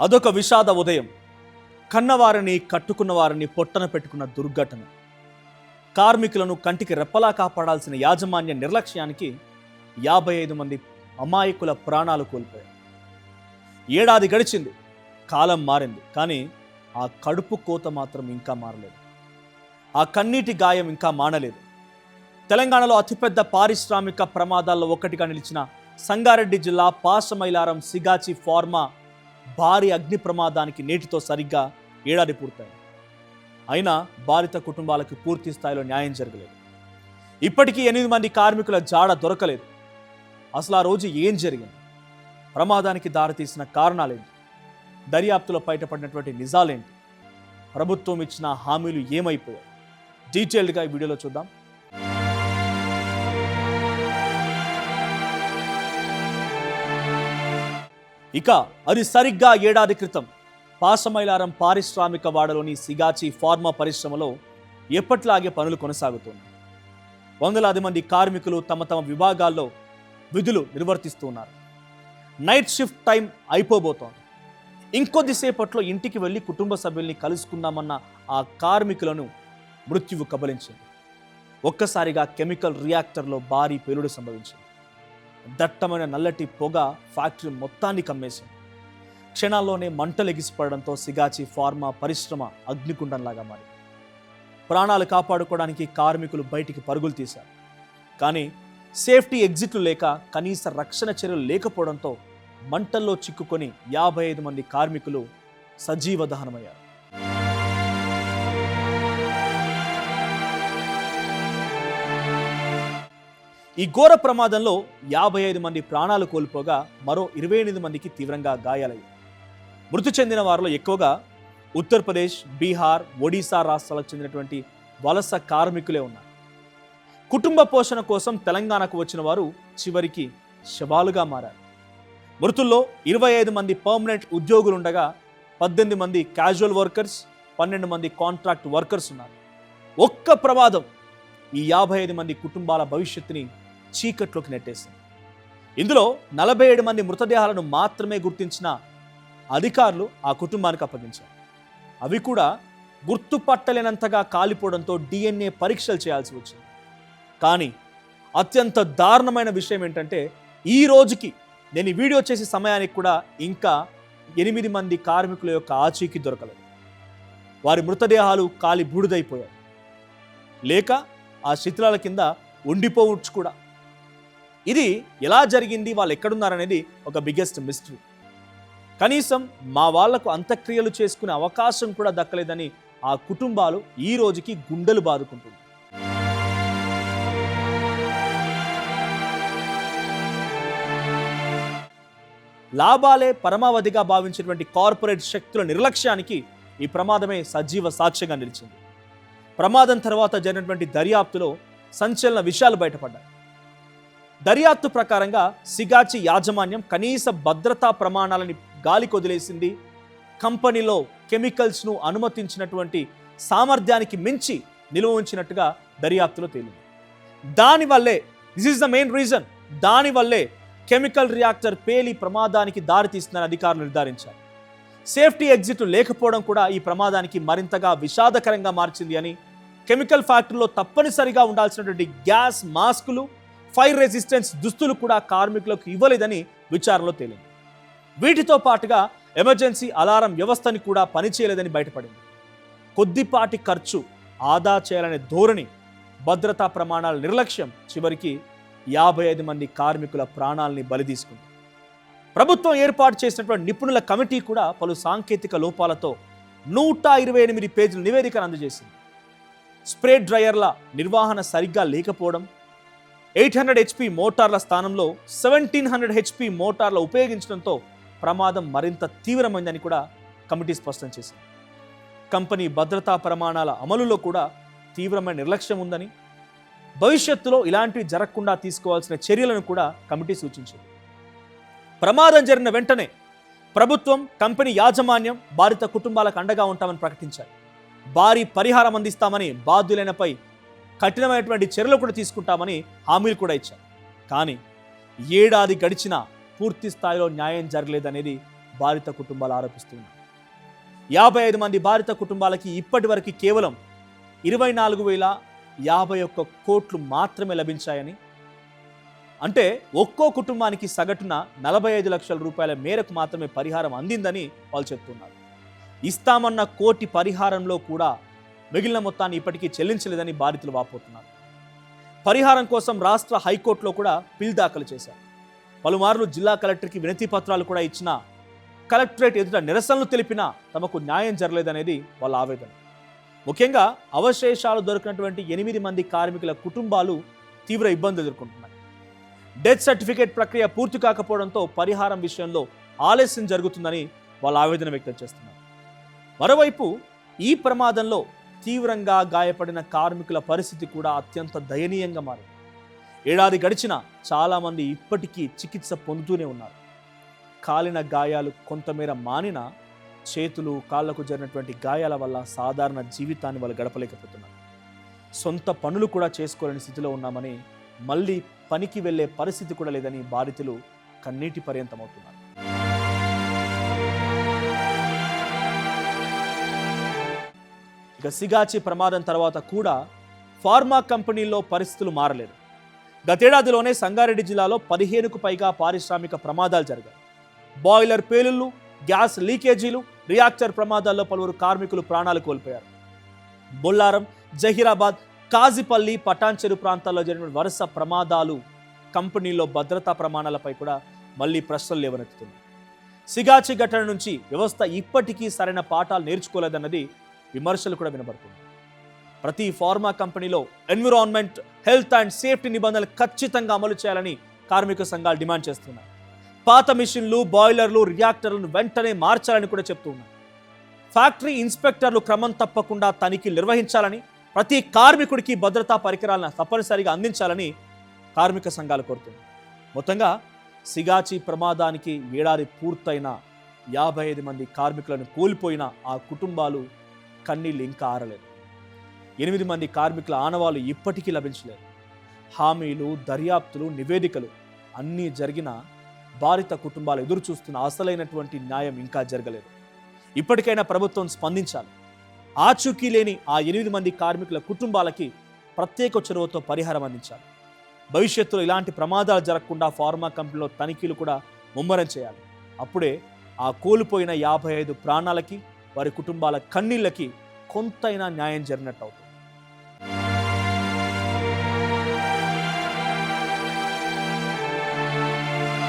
అదొక విషాద ఉదయం. కన్నవారిని కట్టుకున్న వారిని పొట్టన పెట్టుకున్న దుర్ఘటన. కార్మికులను కంటికి రెప్పలా కాపాడాల్సిన యాజమాన్య నిర్లక్ష్యానికి 55 మంది అమాయకుల ప్రాణాలు కోల్పోయారు. ఏడాది గడిచింది, కాలం మారింది, కానీ ఆ కడుపు కోత మాత్రం ఇంకా మారలేదు. ఆ కన్నీటి గాయం ఇంకా మానలేదు. తెలంగాణలో అతిపెద్ద పారిశ్రామిక ప్రమాదాల్లో ఒకటిగా నిలిచిన సంగారెడ్డి జిల్లా పాసమైలారం సిగాచి ఫార్మా భారీ అగ్ని ప్రమాదానికి నేటితో సరిగ్గా ఏడాది పూర్తయింది. అయినా బాధిత కుటుంబాలకు పూర్తి స్థాయిలో న్యాయం జరగలేదు. ఇప్పటికీ 8 మంది కార్మికుల జాడ దొరకలేదు. అసలు ఆ రోజు ఏం జరిగింది? ప్రమాదానికి దారితీసిన కారణాలేంటి? దర్యాప్తులో బయటపడినటువంటి నిజాలేంటి? ప్రభుత్వం ఇచ్చిన హామీలు ఏమైపోయాయి? డీటెయిల్డ్గా ఈ వీడియోలో చూద్దాం. ఇక అది సరిగ్గా ఏడాది క్రితం పాసమైలారం పారిశ్రామిక వాడలోని సిగాచి ఫార్మా పరిశ్రమలో ఎప్పట్లాగే పనులు కొనసాగుతున్నాయి. వందలాది మంది కార్మికులు తమ తమ విభాగాల్లో విధులు నిర్వర్తిస్తున్నారు. నైట్ షిఫ్ట్ టైం అయిపోబోతోంది. ఇంకొద్దిసేపట్లో ఇంటికి వెళ్ళి కుటుంబ సభ్యుల్ని కలుసుకుందామన్న ఆ కార్మికులను మృత్యువు కబలించింది. ఒక్కసారిగా కెమికల్ రియాక్టర్లో భారీ పేలుడు సంభవించింది. దట్టమైన నల్లటి పొగ ఫ్యాక్టరీ మొత్తాన్ని కమ్మేసింది. క్షణాల్లోనే మంటలు ఎగిసిపడడంతో సిగాచి ఫార్మా పరిశ్రమ అగ్నికుండంలాగా మారింది. ప్రాణాలు కాపాడుకోవడానికి కార్మికులు బయటికి పరుగులు తీశారు. కానీ సేఫ్టీ ఎగ్జిట్లు లేక కనీస రక్షణ చర్యలు లేకపోవడంతో మంటల్లో చిక్కుకొని 55 మంది కార్మికులు సజీవ దహనమయ్యారు. ఈ ఘోర ప్రమాదంలో 55 మంది ప్రాణాలు కోల్పోగా మరో 28 మందికి తీవ్రంగా గాయాలయ్యాయి. మృతి చెందిన వారిలో ఎక్కువగా ఉత్తరప్రదేశ్, బీహార్, ఒడిశా రాష్ట్రాలకు చెందినటువంటి వలస కార్మికులే ఉన్నారు. కుటుంబ పోషణ కోసం తెలంగాణకు వచ్చిన వారు చివరికి శవాలుగా మారారు. మృతుల్లో 25 మంది పర్మనెంట్ ఉద్యోగులుండగా 18 మంది క్యాజువల్ వర్కర్స్, 12 మంది కాంట్రాక్ట్ వర్కర్స్ ఉన్నారు. ఒక్క ప్రమాదం ఈ 55 మంది కుటుంబాల భవిష్యత్తుని చీకట్లోకి నెట్టేసింది. ఇందులో 47 మంది మృతదేహాలను మాత్రమే గుర్తించిన అధికారులు ఆ కుటుంబానికి అప్పగించారు. అవి కూడా గుర్తుపట్టలేనంతగా కాలిపోవడంతో DNA పరీక్షలు చేయాల్సి వచ్చింది. కానీ అత్యంత దారుణమైన విషయం ఏంటంటే ఈ రోజుకి నేను ఈ వీడియో చేసే సమయానికి కూడా ఇంకా 8 మంది కార్మికుల యొక్క ఆచూకీ దొరకలేదు. వారి మృతదేహాలు కాలి బూడిదైపోయాయి, లేక ఆ శిథిలాల కింద ఉండిపోవచ్చు కూడా. ఇది ఎలా జరిగింది, వాళ్ళు ఎక్కడున్నారనేది ఒక బిగ్గెస్ట్ మిస్టరీ. కనీసం మా వాళ్లకు అంత్యక్రియలు చేసుకునే అవకాశం కూడా దక్కలేదని ఆ కుటుంబాలు ఈ రోజుకి గుండెలు బాదుకుంటుంది. లాభాలే పరమావధిగా భావించినటువంటి కార్పొరేట్ శక్తుల నిర్లక్ష్యానికి ఈ ప్రమాదమే సజీవ సాక్ష్యంగా నిలిచింది. ప్రమాదం తర్వాత జరిగినటువంటి దర్యాప్తులో సంచలన విషయాలు బయటపడ్డాయి. దర్యాప్తు ప్రకారంగా సిగాచి యాజమాన్యం కనీస భద్రతా ప్రమాణాలని గాలికి వదిలేసింది. కంపెనీలో కెమికల్స్ను అనుమతించినటువంటి సామర్థ్యానికి మించి నిల్వ ఉంచినట్టుగా దర్యాప్తులో తేలింది. దానివల్లే this is the main reason, దానివల్లే కెమికల్ రియాక్టర్ పేలి ప్రమాదానికి దారితీస్తుందని అధికారులు నిర్ధారించారు. సేఫ్టీ ఎగ్జిట్లు లేకపోవడం కూడా ఈ ప్రమాదానికి మరింతగా విషాదకరంగా మార్చింది అని, కెమికల్ ఫ్యాక్టరీలో తప్పనిసరిగా ఉండాల్సినటువంటి గ్యాస్ మాస్కులు, ఫైర్ రెసిస్టెన్స్ దుస్తులు కూడా కార్మికులకు ఇవ్వలేదని విచారణలో తేలింది. వీటితో పాటుగా ఎమర్జెన్సీ అలారం వ్యవస్థని కూడా పనిచేయలేదని బయటపడింది. కొద్దిపాటి ఖర్చు ఆదా చేయాలనే ధోరణి, భద్రతా ప్రమాణాల నిర్లక్ష్యం చివరికి 55 మంది కార్మికుల ప్రాణాలని బలి తీసుకుంది. ప్రభుత్వం ఏర్పాటు చేసినటువంటి నిపుణుల కమిటీ కూడా పలు సాంకేతిక లోపాలతో 128 పేజీల నివేదికను అందజేసింది. స్ప్రే డ్రయర్ల నిర్వహణ సరిగ్గా లేకపోవడం, 800 HP మోటార్ల స్థానంలో 1700 HP మోటార్ల ఉపయోగించడంతో ప్రమాదం మరింత తీవ్రమైందని కూడా కమిటీ స్పష్టం చేసింది. కంపెనీ భద్రతా ప్రమాణాల అమలులో కూడా తీవ్రమైన నిర్లక్ష్యం ఉందని, భవిష్యత్తులో ఇలాంటివి జరగకుండా తీసుకోవాల్సిన చర్యలను కూడా కమిటీ సూచించింది. ప్రమాదం జరిగిన వెంటనే ప్రభుత్వం, కంపెనీ యాజమాన్యం బాధిత కుటుంబాలకు అండగా ఉంటామని ప్రకటించారు. భారీ పరిహారం అందిస్తామని, బాధ్యులైనపై కఠినమైనటువంటి చర్యలు కూడా తీసుకుంటామని హామీలు కూడా ఇచ్చారు. కానీ ఏడాది గడిచినా పూర్తి స్థాయిలో న్యాయం జరగలేదనేది బాధిత కుటుంబాలు ఆరోపిస్తున్నారు. 55 మంది బాధిత కుటుంబాలకి ఇప్పటి వరకు కేవలం 24,051 కోట్లు మాత్రమే లభించాయని, అంటే ఒక్కో కుటుంబానికి సగటున 45 లక్షల రూపాయల మేరకు మాత్రమే పరిహారం అందిందని వాళ్ళు చెప్తున్నారు. ఇస్తామన్న కోటి పరిహారంలో కూడా మిగిలిన మొత్తాన్ని ఇప్పటికీ చెల్లించలేదని బాధితులు వాపోతున్నారు. పరిహారం కోసం రాష్ట్ర హైకోర్టులో కూడా పిల్ దాఖలు చేశారు. పలుమార్లు జిల్లా కలెక్టర్కి వినతి పత్రాలు కూడా ఇచ్చినా కలెక్టరేట్ ఎదుట నిరసనలు తెలిపినా తమకు న్యాయం జరగలేదనేది వాళ్ళ ఆవేదన. ముఖ్యంగా అవశేషాలు దొరికినటువంటి 8 మంది కార్మికుల కుటుంబాలు తీవ్ర ఇబ్బందులు ఎదుర్కొంటున్నాయి. డెత్ సర్టిఫికేట్ ప్రక్రియ పూర్తి కాకపోవడంతో పరిహారం విషయంలో ఆలస్యం జరుగుతుందని వాళ్ళు ఆవేదన వ్యక్తం చేస్తున్నారు. మరోవైపు ఈ ప్రమాదంలో తీవ్రంగా గాయపడిన కార్మికుల పరిస్థితి కూడా అత్యంత దయనీయంగా మారింది. ఏడాది గడిచినా చాలామంది ఇప్పటికీ చికిత్స పొందుతూనే ఉన్నారు. కాలిన గాయాలు కొంతమేర మానినా చేతులు కాళ్లకు జరిగినటువంటి గాయాల వల్ల సాధారణ జీవితాన్ని వాళ్ళు గడపలేకపోతున్నారు. సొంత పనులు కూడా చేసుకోలేని స్థితిలో ఉన్నామని, మళ్ళీ పనికి వెళ్లే పరిస్థితి కూడా లేదని బాధితులు కన్నీటి పర్యంతమవుతున్నారు. ఇక సిగాచి ప్రమాదం తర్వాత కూడా ఫార్మా కంపెనీల్లో పరిస్థితులు మారలేదు. గతేడాదిలోనే సంగారెడ్డి జిల్లాలో 15కు పైగా పారిశ్రామిక ప్రమాదాలు జరిగాయి. బాయిలర్ పేలుళ్లు, గ్యాస్ లీకేజీలు, రియాక్టర్ ప్రమాదాల్లో పలువురు కార్మికులు ప్రాణాలు కోల్పోయారు. బొల్లారం, జహీరాబాద్, కాజిపల్లి, పటాన్చెరు ప్రాంతాల్లో జరిగిన వరుస ప్రమాదాలు కంపెనీల్లో భద్రతా ప్రమాణాలపై కూడా మళ్ళీ ప్రశ్నలు లేవనెత్తుతున్నాయి. సిగాచి ఘటన నుంచి వ్యవస్థ ఇప్పటికీ సరైన పాఠాలు నేర్చుకోలేదన్నది విమర్శలు కూడా వినబడుతుంది. ప్రతి ఫార్మా కంపెనీలో ఎన్విరాన్మెంట్, హెల్త్ అండ్ సేఫ్టీ నిబంధనలు ఖచ్చితంగా అమలు చేయాలని కార్మిక సంఘాలు డిమాండ్ చేస్తున్నాయి. పాత మిషన్లు, బాయిలర్లు, రియాక్టర్లను వెంటనే మార్చాలని కూడా చెప్తున్నారు. ఫ్యాక్టరీ ఇన్స్పెక్టర్లు క్రమం తప్పకుండా తనిఖీలు నిర్వహించాలని, ప్రతి కార్మికుడికి భద్రతా పరికరాలను తప్పనిసరిగా అందించాలని కార్మిక సంఘాలు కోరుతున్నాయి. మొత్తంగా సిగాచి ప్రమాదానికి ఏడాది పూర్తయిన 55 మంది కార్మికులను కోల్పోయిన ఆ కుటుంబాలు కన్నీళ్ళు ఇంకా ఆరలేదు. 8 మంది కార్మికుల ఆనవాలు ఇప్పటికీ లభించలేదు. హామీలు, దర్యాప్తులు, నివేదికలు అన్నీ జరిగినా బాధిత కుటుంబాలు ఎదురు చూస్తున్న అసలైనటువంటి న్యాయం ఇంకా జరగలేదు. ఇప్పటికైనా ప్రభుత్వం స్పందించాలి. ఆచూకీ లేని ఆ 8 మంది కార్మికుల కుటుంబాలకి ప్రత్యేక చొరవతో పరిహారం అందించాలి. భవిష్యత్తులో ఇలాంటి ప్రమాదాలు జరగకుండా ఫార్మా కంపెనీలో తనిఖీలు కూడా ముమ్మరం చేయాలి. అప్పుడే ఆ కోల్పోయిన 55 ప్రాణాలకి, వారి కుటుంబాల కన్నీళ్ళకి కొంతైనా న్యాయం జరిగినట్టు అవుతుంది.